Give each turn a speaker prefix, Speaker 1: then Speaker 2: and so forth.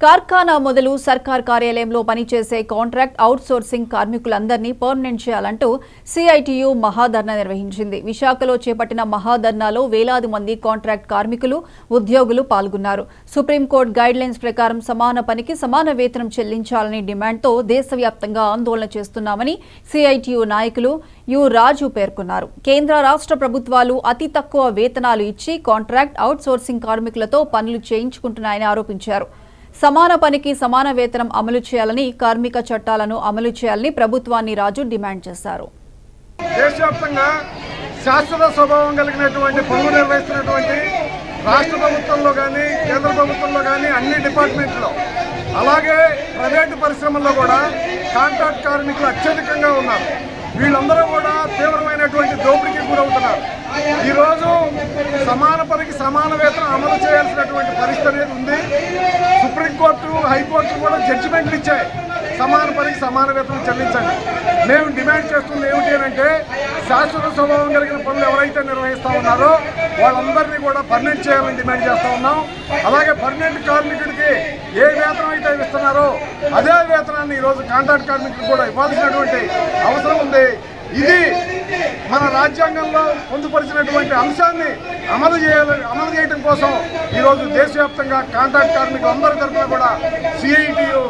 Speaker 1: కార్ఖానా మొదలు సర్కార్ కార్యాలయంలో పనిచేసే కాంట్రాక్ట్ అవుట్ సోర్సింగ్ కార్మికులందరినీ పర్మనెంట్ చేయాలంటూ సిఐటియు మహాధర్నా నిర్వహించింది. విశాఖలో చేపట్టిన మహాధర్నాలో వేలాది మంది కాంట్రాక్ట్ కార్మికులు, ఉద్యోగులు పాల్గొన్నారు. సుప్రీంకోర్టు గైడ్లైన్స్ ప్రకారం సమాన పనికి సమాన వేతనం చెల్లించాలని డిమాండ్తో దేశవ్యాప్తంగా ఆందోళన చేస్తున్నామని సిఐటియు నాయకులు యు రాజు పేర్కొన్నారు. కేంద్ర రాష్ట్ర ప్రభుత్వాలు అతి తక్కువ వేతనాలు ఇచ్చి కాంట్రాక్ట్ అవుట్ సోర్సింగ్ కార్మికులతో పనులు చేయించుకుంటున్నాయని ఆరోపించారు. సమాన పనికి సమాన వేతనం అమలు చేయాలని, కార్మిక చట్టాలను అమలు చేయాలని ప్రభుత్వాన్ని రాజు డిమాండ్ చేశారు.
Speaker 2: దేశవ్యాప్తంగా శాశ్వత స్వభావం కలిగినటువంటి పనులు నిర్వహిస్తున్నటువంటి రాష్ట్ర ప్రభుత్వంలో కానీ కేంద్ర ప్రభుత్వంలో కానీ అన్ని డిపార్ట్మెంట్లో, అలాగే ప్రైవేటు పరిశ్రమల్లో కూడా కాంట్రాక్ట్ కార్మికులు అత్యధికంగా ఉన్నారు. వీళ్ళందరూ కూడా తీవ్రమైనటువంటి దోపిడీకి గురవుతున్నారు. ఈరోజు సమాన పనికి సమాన వేతనం అమలు చేయాల్సినటువంటి పరిస్థితి అనేది ఉంది. సుప్రీంకోర్టు, హైకోర్టు కూడా జడ్జిమెంట్లు ఇచ్చాయి, సమాన పనికి సమాన వేతనం చెల్లించండి. మేము డిమాండ్ చేస్తుంది ఏమిటి అంటే, శాశ్వత స్వభావం కలిగిన పనులు ఎవరైతే నిర్వహిస్తూ ఉన్నారో వాళ్ళందరినీ కూడా పర్మనెంట్ చేయాలని డిమాండ్ చేస్తూ ఉన్నాం. అలాగే పర్మనెంట్ కార్మికుడికి ఏ వేతనం అయితే ఇస్తున్నారో అదే వేతనాన్ని ఈరోజు కాంట్రాక్ట్ కార్మికులకు కూడా ఇవ్వాల్సినటువంటి అవసరం ఉంది. ఇది మన రాజ్యాంగంలో పొందుపరిచినటువంటి అంశాన్ని అమలు చేయడం కోసం ఈరోజు దేశవ్యాప్తంగా కాంట్రాక్ట్ కార్మికులందరి తరఫున కూడా సిఐటియు